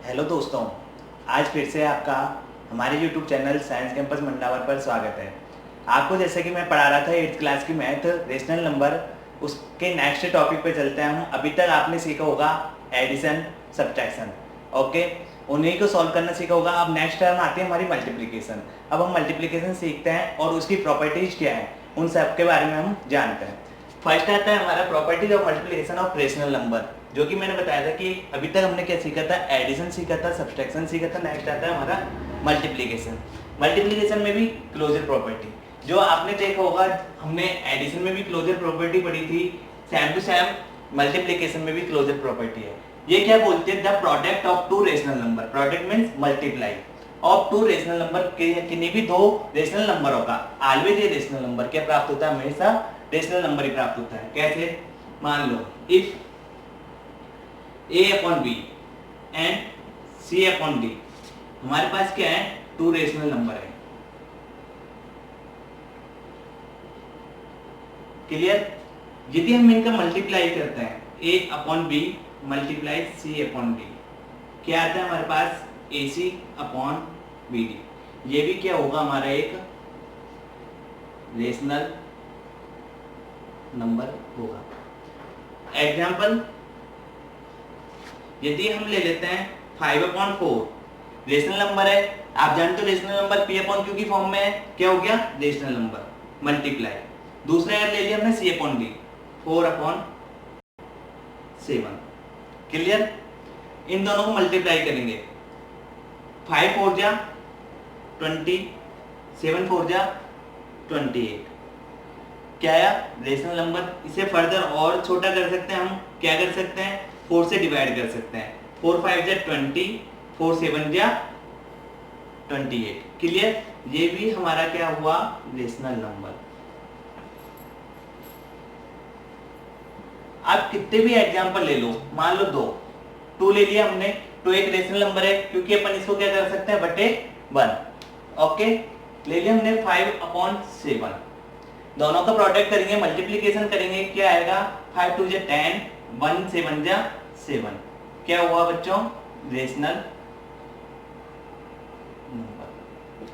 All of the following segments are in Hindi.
हेलो दोस्तों, आज फिर से आपका हमारे YouTube channel science campus Mandawar पर स्वागत है। आपको जैसे कि मैं पढ़ा रहा था 8th क्लास की मैथ रेशनल नंबर, उसके नेक्स्ट टॉपिक पे चलते हैं हम। अभी तक आपने सीखा होगा एडिशन, सब्ट्रैक्शन, ओके, उन्हीं को सॉल्व करना सीखा होगा। अब नेक्स्ट टर्म आती है हमारी मल्टीप्लिकेशन। अब हम मल्टीप्लिकेशन सीखते हैं और उसकी प्रॉपर्टीज क्या है उन सब के बारे में हम जानते हैं। फर्स्ट आता है हमारा properties of multiplication of rational number, जो कि मैंने बताया था कि अभी तक हमने क्या सीखा था, एडिशन सीखा था, सब्ट्रैक्शन सीखा था। नेक्स्ट आता है हमारा मल्टीप्लिकेशन। मल्टीप्लिकेशन में भी क्लोजर प्रॉपर्टी, जो आपने देखा होगा, हमने एडिशन में भी क्लोजर प्रॉपर्टी पढ़ी थी, सेम टू सेम मल्टीप्लिकेशन में भी क्लोजर प्रॉपर्टी है। ये क्या बोलते हैं, the product of two rational number, product means multiply of two rational number, किन्हीं भी दो रेशनल नंबरों का ऑलवेज ये रेशनल नंबर क्या प्राप्त होता है, हमेशा रेशनल नंबर ही प्राप्त होता है। कैसे, मान लो if a upon B and c upon D, हमारे पास क्या है, टू रेशनल नंबर है। क्लियर। यदि हम इनका मल्टीप्लाई करते हैं, a upon B multiply c upon D, क्या आता है हमारे पास, ac अपॉन बी डी। ये भी क्या होगा, हमारा एक रेशनल नंबर होगा। एग्जाम्पल, यदि हम ले लेते हैं 5 अपॉन 4, रेशनल नंबर है, आप जानते हो rational number p upon q की फॉर्म में है, क्या हो गया, रेशनल नंबर मल्टीप्लाई। दूसरा यार ले लिया हमने c upon d, 4 upon 7। Clear. इन दोनों को मल्टीप्लाई करेंगे, 5 4 जा 20, 7 4 जा 28, क्या आया, रेशनल नंबर। इसे फर्दर और छोटा कर सकते हैं हम, क्या कर सकते हैं, 4 से डिवाइड कर सकते हैं, 4 5 जा 20, 4 7 जा 28। क्लियर। ये भी हमारा क्या हुआ, रेशनल नंबर। आप कितने भी एग्जांपल ले लो, मान लो 2 ले लिया हमने, तो एक रेशनल नंबर है क्योंकि अपन इसको क्या कर सकते हैं, बटे 1। ओके, ले लिया हमने 5 अपॉन 7, दोनों का प्रोडक्ट करेंगे, मल्टीप्लिकेशन करेंगे, क्या आएगा, 5 2 जा 10, 1 7 जा 7, क्या हुआ बच्चों, रेशनल नंबर।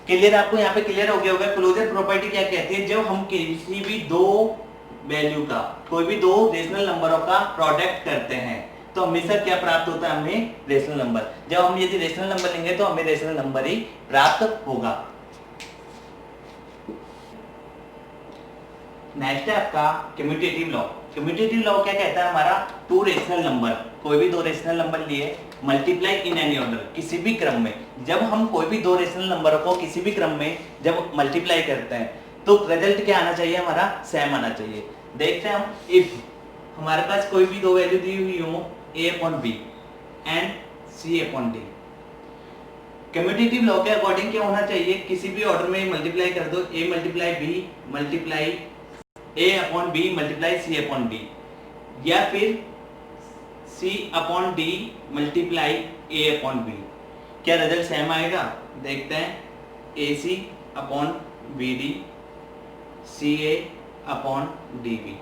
क्लियर। आपको यहाँ पे क्लियर हो गया होगा क्लोजर प्रॉपर्टी क्या कहती है, जब हम किसी भी दो वैल्यू का, कोई भी दो रेशनल नंबरों का प्रोडक्ट करते हैं तो हमेशा क्या प्राप्त होता है, हमें रेशनल नंबर। जब हम यदि रेशनल नंबर लेंगे तो हमें रेशनल नंबर ही प्राप्त होगा। नेक्स्ट है आपका कम्यूटेटिव लॉ। कम्यूटेटिव लॉ क्या कहता है, हमारा टू रेशनल नंबर, कोई भी दो रेशनल नंबर लिए, मल्टीप्लाई इन एनी ऑर्डर, किसी भी क्रम में। जब हम कोई भी दो रेशनल नंबरों को किसी भी क्रम में जब मल्टीप्लाई करते हैं तो रिजल्ट क्या आना चाहिए, हमारा सेम आना चाहिए। देखते हैं हम, इफ हमारे पास कोई भी दो वैल्यू दी हुई हो, a upon B and c upon d, commutative law के अकॉर्डिंग क्या होना चाहिए, किसी भी ऑर्डर में मल्टीप्लाई कर दो, a multiply b multiply a upon B multiply c upon d, या फिर c upon d multiply a upon b, क्या रिजल्ट सेम आएगा। देखते हैं, ac upon B d, c a upon d b.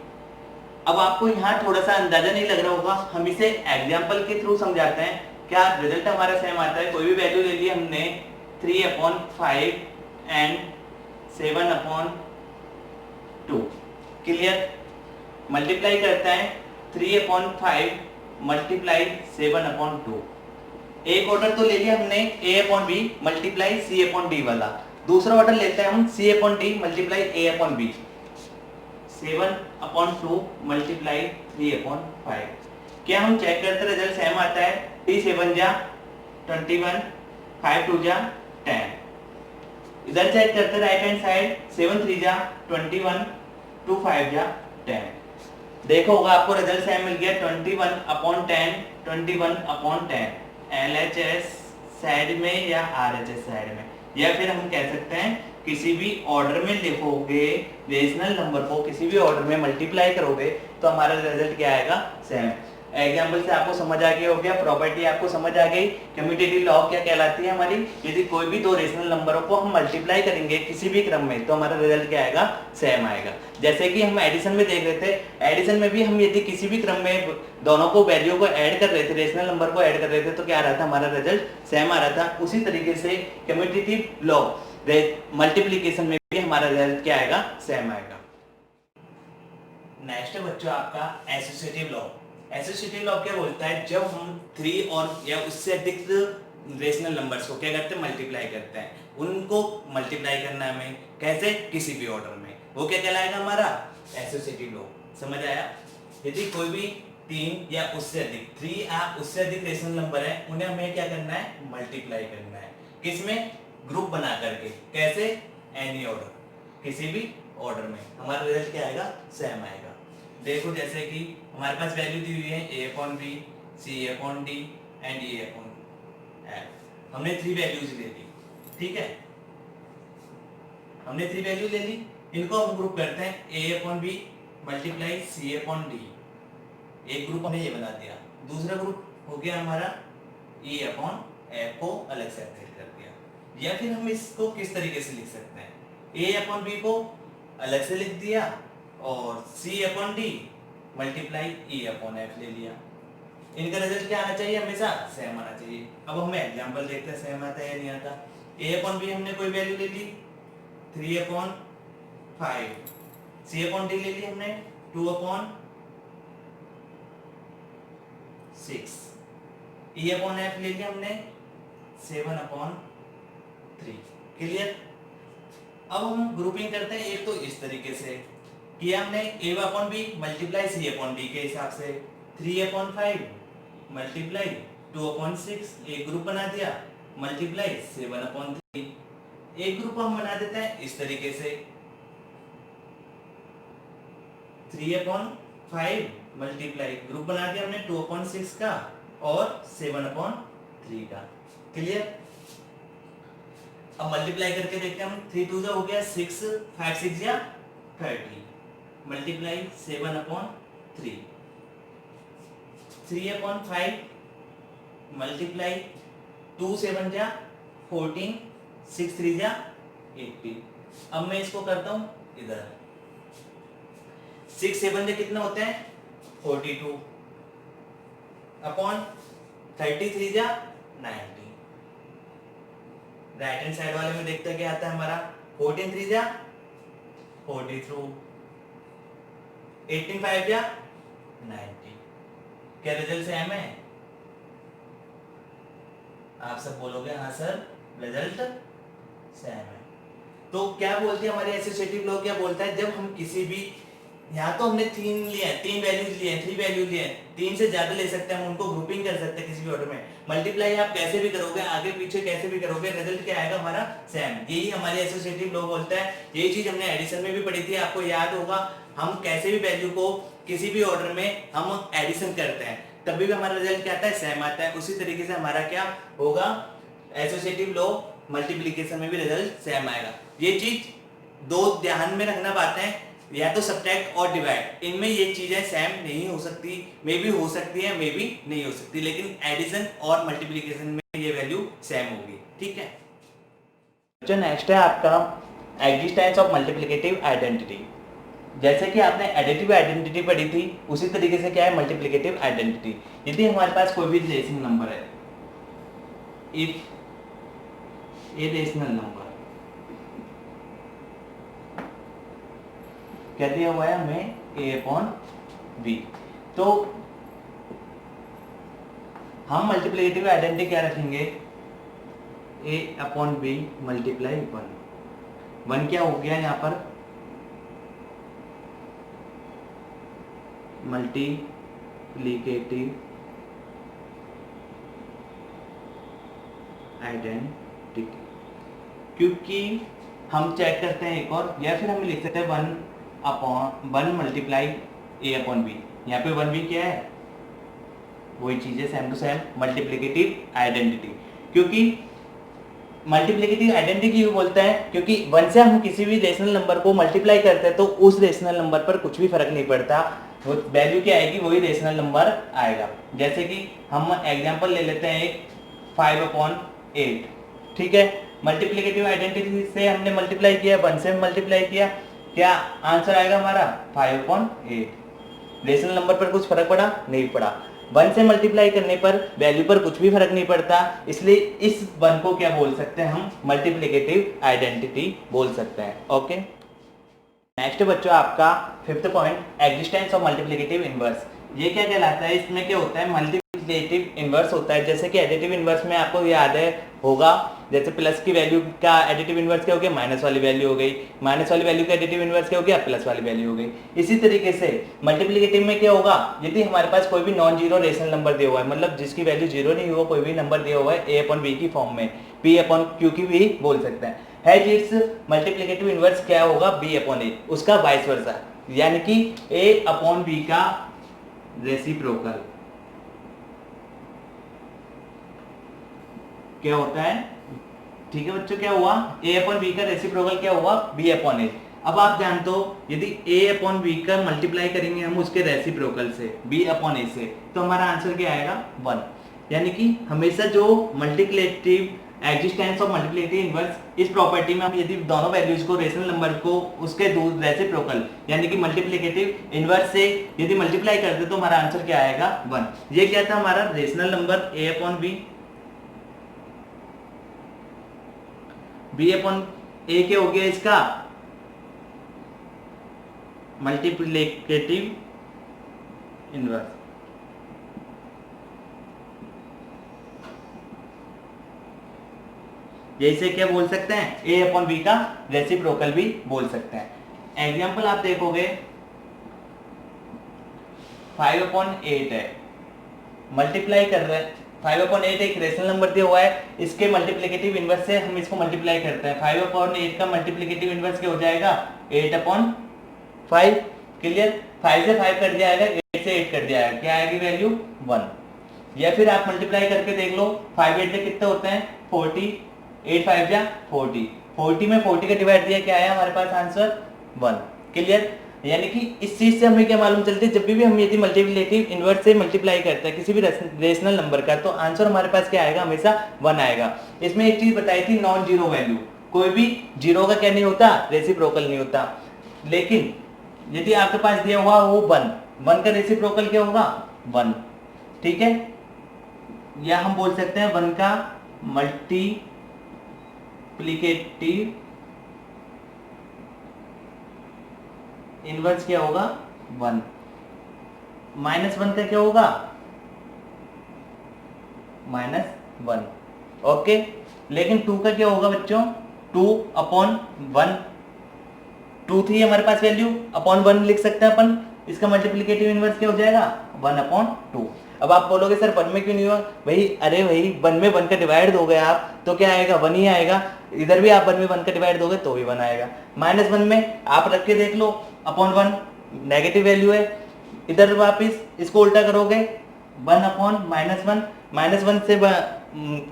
अब आपको यहाँ थोड़ा सा अंदाजा नहीं लग रहा होगा, हम इसे एग्जाम्पल के थ्रू समझाते हैं। क्या रिजल्ट हमारा सेम आता है, कोई भी वैल्यू ले ली हमने, 3 upon 5 and 7 upon 2। Clear. Multiply करते हैं, 3 अपॉन 5 मल्टीप्लाई 7 अपॉन 2। एक ऑर्डर तो ले लिया हमने, a upon B multiply c upon d वाला। दूसरा ऑर्डर लेते हैं हम, c upon d multiply a upon b, 7 upon 2 multiply 3 upon 5। क्या हम चेक करते रिजल्ट सेम आता है, 3 7 जा 21, 5 2 जा 10। इधर चेक करते राइट हैंड साइड, 7 3 जा 21, 2 5 जा 10। देखो होगा आपको रिजल्ट सेम मिल गया, 21 अपॉन 10, 21 अपॉन 10, LHS साइड में या RHS साइड में, या फिर हम कह सकते हैं किसी भी ऑर्डर में लिखोगे, रेशनल नंबर को किसी भी ऑर्डर में मल्टीप्लाई करोगे तो हमारा रिजल्ट क्या आएगा, सेम। एग्जाम्पल से आपको समझ आ गया हो गया, प्रॉपर्टी आपको समझ आ गई। कम्यूटेटिव लॉ क्या कहलाती है हमारी, यदि कोई भी दो रेशनल नंबरों को हम मल्टीप्लाई करेंगे किसी भी क्रम में तो हमारा रिजल्ट क्या आएगा, सेम आएगा। जैसे कि हम एडिशन में देख रहे थे, एडिशन में भी हम यदि किसी भी क्रम में दोनों को वैल्यू को ऐड कर रहे थे, रेशनल नंबर को ऐड कर रहे थे तो क्या आ रहा था, हमारा रिजल्ट सेम आ रहा था। उसी तरीके से कम्यूटेटिव लॉ मल्टीप्लीकेशन में भी हमारा रिजल्ट क्या आएगा, सेम आएगा। नेक्स्ट है बच्चों आपका एसोसिएटिव लॉ। एसोसिएटिव लॉ क्या बोलता है, जब हम 3 और या उससे अधिक रेशनल नंबर्स को क्या करते हैं, मल्टीप्लाई करते हैं। उनको मल्टीप्लाई करना हमें कैसे, किसी भी ऑर्डर में, वो क्या कहलाएगा हमारा एसोसिएटिव लॉ। समझ आया। यदि कोई भी 3 या उससे अधिक 3 या उससे अधिक रेशनल नंबर है, उन्हें हमें क्या करना है, मल्टीप्लाई करना है। किसमें, ग्रुप बना करके। कैसे, एनी ऑर्डर, किसी भी ऑर्डर में, हमारा रिजल्ट क्या आएगा, सेम आएगा। देखो जैसे कि हमारे पास वैल्यू दी हुई है a/b, c/d एंड e/f। हमने 3 वैल्यूज ले ली, ठीक है, हमने 3 वैल्यू ले ली। इनको हम ग्रुप करते हैं a/b मल्टीप्लाई c/d। एक ग्रुप हमने ये बना दिया। दूसरा ग्रुप हो गया हमारा e/f को अलग से सेपरेट कर दिया। या फिर हम इसको किस तरीके से लिख सकते हैं, a/b को अलग से लिख दिया और c/d मल्टीप्लाई e/f ले लिया। इनका रिजल्ट क्या आना चाहिए, हमेशा सेम आना चाहिए। अब हम एग्जांपल देखते हैं सेम आता है या नहीं आता। a/b हमने कोई वैल्यू ले ली 3/5, c/d ले ली हमने 2/6, e/f ले लिया हमने 7/3। क्लियर। अब हम ग्रुपिंग करते हैं। एक तो इस तरीके से किया हमने a/b मल्टीप्लाई c/d के हिसाब से 3/5 मल्टीप्लाई 2/6, एक ग्रुप बना दिया, मल्टीप्लाई 7/3। एक ग्रुप हम बना देते हैं इस तरीके से 3/5 मल्टीप्लाई ग्रुप बना दिया हमने 2/6 का और 7/3 का। क्लियर। अब मल्टीप्लाई करके देखते हैं हम, 3 2 हो गया 6, 5 6 या 30 मल्टीप्लाई 7/3, 3/5 मल्टीप्लाई 2 7 जा 14, 6 3 जा 18। अब मैं इसको करता हूं इधर, 6 7 जा कितना होते हैं 42 अपॉन 33 जा 90। राइट हैंड साइड वाले में देखते हैं क्या आता है हमारा, 14 3 जा 42, 18 5 जा 90। क्या रिजल्ट सेम है, आप सब बोलोगे हाँ सर रिजल्ट सेम है। तो क्या बोलती है हमारी एसोसिएटिव लॉ, क्या बोलता है, जब हम किसी भी, यहाँ तो हमने 3 लिए हैं, 3 वैल्यूज लिए हैं, 3 वैल्यू लिए हैं, 3 से ज्यादा ले सकते हैं, हम उनको ग्रुपिंग कर सकते हैं किसी भी ऑर्डर में। मल्टीप्लाई आप कैसे भी करोगे, आगे पीछे कैसे भी करोगे, रिजल्ट क्या आएगा हमारा सेम। यही हमारी एसोसिएटिव लॉ बोलता है। यही चीज हमने एडिशन में भी पढ़ी थी, आपको याद होगा। हम कैसे भी वैल्यू को किसी भी ऑर्डर में हम एडिशन करते हैं तभी भी हमारा रिजल्ट क्या आता है, सेम आता है। उसी तरीके से हमारा क्या होगा, एसोसिएटिव लॉ मल्टीप्लिकेशन में भी रिजल्ट सेम आएगा। ये चीज दो ध्यान में रखना बातें हैं, या तो सब्ट्रैक्ट और डिवाइड, इनमें ये चीजें सेम नहीं हो सकती, मे भी हो सकती है, मे भी नहीं हो सकती, लेकिन एडिशन और मल्टीप्लिकेशन में ये वैल्यू सेम होगी। ठीक है। जो नेक्स्ट है आपका एग्जिस्टेंस ऑफ मल्टीप्लिकेटिव आइडेंटिटी। जैसे कि आपने एडिटिव आइडेंटिटी पढ़ी थी, उसी तरीके से क्या है मल्टीप्लिकेटिव आइडेंटिटी। यदि हमारे पास कोई भी रेशनल नंबर है, इफ ए रेशनल नंबर क्या दिया हुआ है हमें a/b, तो हम मल्टीप्लिकेटिव आइडेंटिटी क्या रखेंगे, a/b मल्टीप्लाई 1 क्या हो गया यहाँ पर, मल्टीप्लिकेटिव आइडेंटिटी। क्योंकि हम चेक करते हैं एक और, या फिर हम लिख सकते हैं 1 मल्टीप्लाई a/b। यहाँ पे 1b क्या है, वही चीज है same to same multiplicative identity. क्योंकि मल्टीप्लिकेटिव आइडेंटिटी क्यों बोलते हैं, क्योंकि 1 से हम किसी भी रेशनल नंबर को मल्टीप्लाई करते हैं तो उस रेशनल नंबर पर कुछ भी फर्क नहीं पड़ता। वो वैल्यू क्या आएगी, वही रेशनल नंबर आएगा। जैसे कि हम एग्जांपल ले लेते हैं एक 5/8, ठीक है। मल्टीप्लिकेटिव आइडेंटिटी से हमने मल्टीप्लाई किया, 1 से मल्टीप्लाई किया, क्या आंसर आएगा हमारा 5/8। रेशनल नंबर पर कुछ फर्क पड़ा? नहीं पड़ा। 1 से मल्टीप्लाई करने पर वैल्यू पर कुछ भी फर्क नहीं पड़ता, इसलिए इस 1 को क्या बोल सकते हैं हम, मल्टीप्लिकेटिव आइडेंटिटी बोल सकते हैं। ओके, नेक्स्ट बच्चों आपका 5th point, existence of multiplicative inverse. ये क्या कहलाता है, इसमें क्या होता है, मल्टीप्लिकेटिव इनवर्स होता है। जैसे कि एडिटिव इनवर्स में आपको याद है होगा, जैसे प्लस की वैल्यू का एडिटिव इनवर्स क्या हो गया, माइनस वाली वैल्यू हो गई, माइनस वाली वैल्यू का एडिटिव इनवर्स क्या हो गया, प्लस वाली वैल्यू हो गई। इसी तरीके से मल्टीप्लिकेटिव में क्या होगा, यदि हमारे पास कोई भी नॉन जीरो रेशनल नंबर दिया हुआ है, मतलब जिसकी वैल्यू जीरो नहीं हुआ, कोई भी नंबर दिया हुआ है a/b की फॉर्म में, p/q की भी बोल सकते हैं, हैज इट्स मल्टीप्लिकेटिव इनवर्स क्या होगा, b/a, उसका वाइस वर्सा, यानी कि a/b का रेसिप्रोकल क्या होता है, ठीक है बच्चों, क्या हुआ, a/b का रेसिप्रोकल क्या हुआ, b/a। अब आप जानते हो यदि a/b का मल्टीप्लाई करेंगे हम उसके रेसिप्रोकल से, b/a से, तो हमारा आंसर क्या आएगा, 1। यानी कि हमेशा जो multiplicative existence of multiplicative inverse, इस प्रॉपर्टी में हम यदि दोनों वैल्यूज को, रेशनल नंबर को उसके रेसिप्रोकल यानी कि मल्टीप्लिकेटिव इनवर्स से यदि मल्टीप्लाई करते तो हमारा आंसर क्या आएगा, 1। ये क्या था हमारा रेशनल नंबर a/b, b/a क्या हो गया इसका मल्टीप्लिकेटिव इनवर्स। जैसे क्या बोल सकते हैं, a/b का रेसिप्रोकल भी बोल सकते हैं। एग्जांपल आप देखोगे 5/8 है, मल्टीप्लाई कर रहे हैं, 5/8 एक रेशनल नंबर दिया हुआ है, इसके मल्टीप्लिकेटिव इनवर्स से हम इसको मल्टीप्लाई करते हैं। 5/8 का मल्टीप्लिकेटिव इनवर्स क्या हो जाएगा, 8/5। क्लियर, 5 से 5 कट जाएगा, 8 से 8 कट जाएगा, क्या आएगी वैल्यू, 1। या फिर आप मल्टीप्लाई करके देख लो, 5/8 से कितने होते हैं, 40, 8 5 जा 40, 40 में 40 का डिवाइड दिया, क्या आया हमारे पास आंसर, 1। क्लियर, यानी कि इस चीज से हमें क्या मालूम चलती है, जब भी हम यदि मल्टीप्लिकेटिव इनवर्स से मल्टीप्लाई करते हैं किसी भी रेशनल नंबर का, तो आंसर हमारे पास क्या आएगा, हमेशा 1 आएगा। इसमें एक चीज बताई थी, नॉन जीरो वैल्यू, कोई भी जीरो का क्या नहीं होता, रेसिप्रोकल नहीं होता। लेकिन यदि आपके पास दिया हुआ वो 1 का रेसिप्रोकल क्या होगा, 1, ठीक है। या हम बोल सकते हैं 1 का मल्टीप्लिकेटिव इनवर्स क्या होगा, 1। -1 का क्या होगा, -1। ओके, लेकिन 2 का क्या होगा बच्चों, 2/1, 2 थी हमारे पास वैल्यू, अपॉन 1 लिख सकते हैं अपन, इसका मल्टीप्लिकेटिव इनवर्स क्या हो जाएगा, 1/2। अब आप बोलोगे सर 1 में क्यों नहीं हुआ, भाई अरे भाई 1 में 1 का डिवाइड दोगे आप तो क्या आएगा, 1 ही आएगा। इधर भी आप 1 में 1 का डिवाइड दोगे तो भी 1 आएगा। -1 में आप रख के देख लो, अपॉन 1 नेगेटिव वैल्यू है, इधर वापिस इसको उल्टा करोगे, 1/-1, -1 से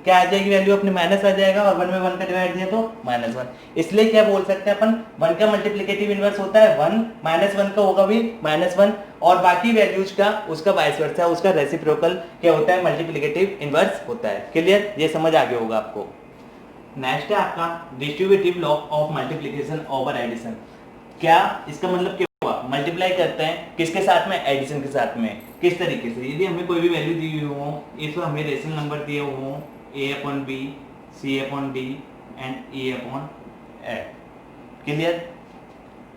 क्या आ जाएगी वैल्यू अपनी, माइनस आ जाएगा, और 1 में 1 का डिवाइड दिया तो -1। इसलिए क्या बोल सकते हैं अपन, 1 का मल्टीप्लिकेटिव इनवर्स होता है 1, -1 का होगा भी -1, और बाकी वैल्यूज का उसका वाइस वर्सा, उसका रेसिप्रोकल क्या होता है, मल्टीप्लिकेटिव इनवर्स होता है। क्लियर, ये समझ आ गया होगा आपको। नेक्स्ट है आपका distributive law of multiplication over addition. क्या इसका मतलब क्या हुआ, मल्टीप्लाई करते हैं किसके साथ में, एडिशन के साथ में। किस तरीके से, यदि हमें कोई भी वैल्यू दी हुई हो, इसमें हमें रेशनल नंबर दिए हो a/b, c/d and e/f। Clear,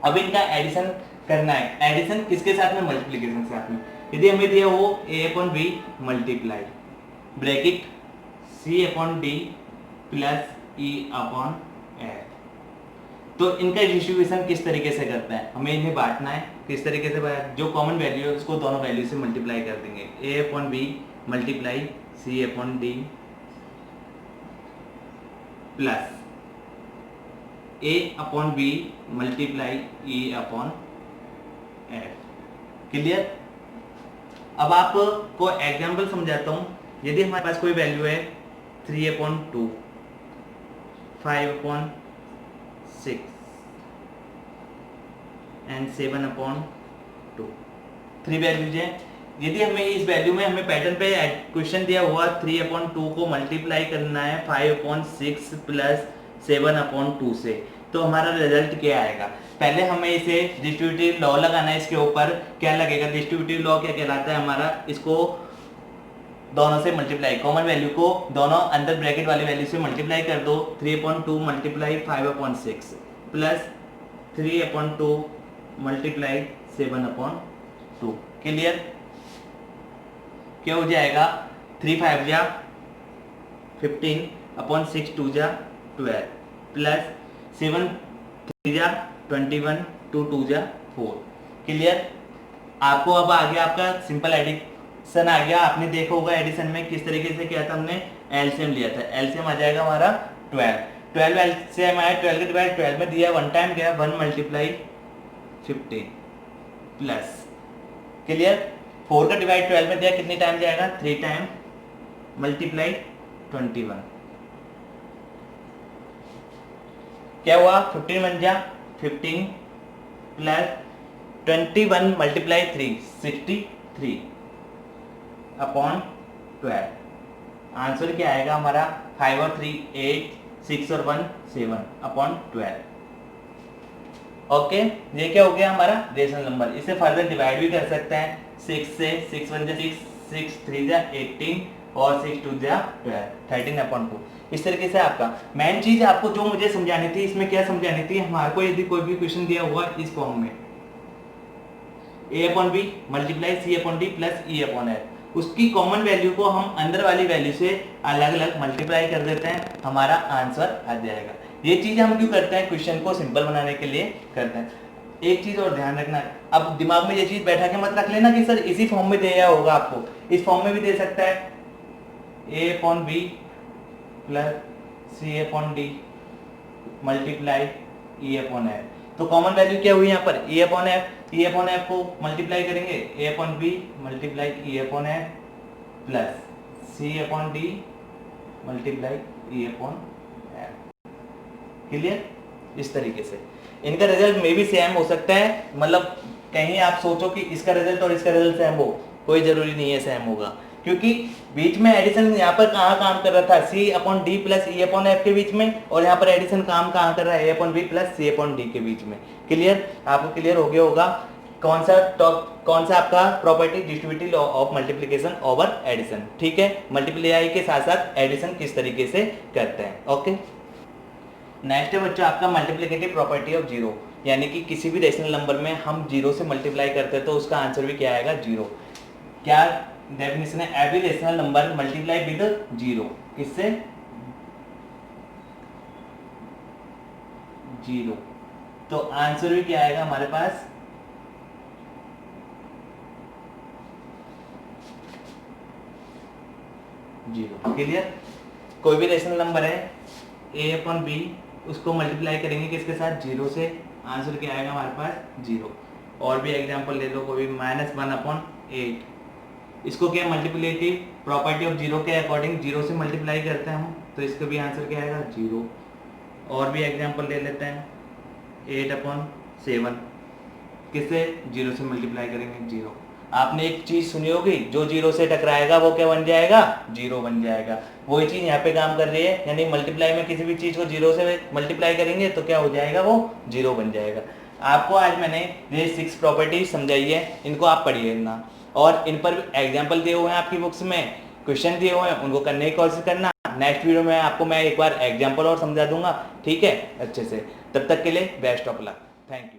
अब इनका एडिशन करना है। एडिशन किसके साथ में, मल्टीप्लिकेशन के साथ में। यदि हमें दिया हो a/b multiply bracket c/d plus e/f, तो इनका डिस्ट्रीब्यूशन किस तरीके से करता है, हमें इन्हें बांटना है। किस तरीके से, जो कॉमन वैल्यू है उसको दोनों वैल्यू से मल्टीप्लाई कर देंगे, a/b multiply c/d plus a/b multiply e/f। Clear, अब आपको एग्जाम्पल समझाता हूं। यदि हमारे पास कोई वैल्यू है 3/2, 5/6 एंड 7/2, 3 वैल्यूज है। यदि हमें इस वैल्यू में हमें पैटर्न पे क्वेश्चन दिया हुआ 3/2 को मल्टीप्लाई करना है 5/6 प्लस 7/2 से, तो हमारा रिजल्ट क्या आएगा। पहले हमें इसे डिस्ट्रीब्यूटिव लॉ लगाना है, इसके ऊपर क्या लगेगा, डिस्ट्रीब्यूटिव लॉ क्या कहलाता है हमारा, इसको दोनों से मल्टीप्लाई, कॉमन वैल्यू को दोनों अंदर ब्रैकेट वाली वैल्यू से मल्टीप्लाई कर दो। 3/2 मल्टीप्लाई 5/6 प्लस 3/2 मल्टीप्लाई 7/2। क्लियर, क्या हो जाएगा, 3 5 जा 15/6 2 जा 12 प्लस 7 3 जा 21 2 2 जा 4। क्लियर, आपको अब आ गया आपका सिंपल एडिशन आ गया। आपने देखा होगा एडिशन में किस तरीके से किया था, हमने एलसीएम लिया था। एलसीएम आ जाएगा हमारा 12 एलसीएम आया, 12 के डिवाइड 12 में दिया 1 टाइम गया 1 मल्टीप्लाई 15 प्लस, क्लियर, 4 का डिवाइड 12 में दिया कितने टाइम जाएगा 3 टाइम मल्टीप्लाई 21। क्या हुआ 15 बन जा 15 प्लस 21 मल्टीप्लाई 3 63 अपॉन 12। आंसर क्या आएगा हमारा 5 और 3 8 6 और 1 7 अपॉन 12। ओके, ये क्या हो गया हमारा रेशनल नंबर। इसे फर्दर डिवाइड भी कर सकते हैं 6 से, 6 1 जा 6 6 3 जा 18 और 6 2 जा 12 13/2। इस तरीके से आपका मेन चीज आपको जो मुझे समझानी थी, इसमें क्या समझानी थी, हमारे को यदि कोई भी क्वेश्चन दिया हुआ इस फॉर्म में a/b multiply c/d plus e/f, उसकी कॉमन वैल्यू को हम अंदर वाली वैल्यू से अलग अलग मल्टीप्लाई कर देते हैं, हमारा आंसर आ जाएगा। ये चीज हम क्यों करते हैं, क्वेश्चन को सिंपल बनाने के लिए करते हैं। एक चीज और ध्यान रखना, अब दिमाग में ये चीज बैठा के मत रख लेना कि सर इसी फॉर्म में दिया होगा, आपको इस फॉर्म में भी दे सकता है a/b plus c/d multiply e/f। तो कॉमन वैल्यू क्या हुई यहाँ पर e/f को मल्टीप्लाई करेंगे a/b multiply e/f plus c/d multiply e/f। Clear, इस तरीके से इनका रिजल्ट में भी सेम हो सकता है, मतलब कहीं आप सोचो कि इसका रिजल्ट और इसका रिजल्ट सेम हो, कोई जरूरी नहीं है सेम होगा, क्योंकि बीच में एडिशन यहाँ पर कहाँ काम कर रहा था c/d प्लस e/f के बीच में, और यहाँ पर एडिशन काम कहाँ कर रहा है a/b प्लस c/d के बीच में। क्लियर, आपको क्लियर हो गया होगा कौन सा आपका property, distributive law of multiplication over addition. ठीक है, मल्टीप्लाई के साथ साथ एडिशन किस तरीके से करते हैं। ओके, नेक्स्ट है बच्चों आपका मल्टीप्लिकेटिव प्रॉपर्टी ऑफ जीरो, यानी कि किसी भी रेशनल नंबर में हम जीरो से मल्टीप्लाई करते हैं तो उसका आंसर भी क्या आएगा जीरो। क्या डेफिनेशन है, every rational number multiply with zero, किससे जीरो, तो आंसर भी क्या आएगा हमारे पास जीरो। क्लियर, कोई भी रेशनल नंबर है a/b, उसको मल्टीप्लाई करेंगे किसके साथ जीरो से, आंसर क्या आएगा हमारे पास जीरो। और भी एग्जांपल ले लो, कोई भी -1/8, इसको क्या मल्टीप्लिकेटिव प्रॉपर्टी ऑफ जीरो के अकॉर्डिंग जीरो से मल्टीप्लाई करते हैं हम, तो इसका भी आंसर क्या आएगा जीरो। और भी एग्जांपल ले लेते हैं 8/7, किससे जीरो से मल्टीप्लाई करेंगे जीरो। आपने एक चीज सुनी होगी, जो जीरो से टकराएगा वो क्या बन जाएगा जीरो बन जाएगा, वही चीज यहाँ पे काम कर रही है, यानी मल्टीप्लाई में किसी भी चीज को जीरो से मल्टीप्लाई करेंगे तो क्या हो जाएगा वो जीरो बन जाएगा। आपको आज मैंने ये 6 प्रॉपर्टी समझाई है, इनको आप पढ़िए ना, और इन पर एग्जाम्पल दिए हुए हैं आपकी बुक्स में, क्वेश्चन दिए हुए हैं, उनको करने की कोशिश करना। नेक्स्ट वीडियो में आपको मैं एक बार एग्जाम्पल और समझा दूंगा, ठीक है अच्छे से। तब तक के लिए best of luck, thank you.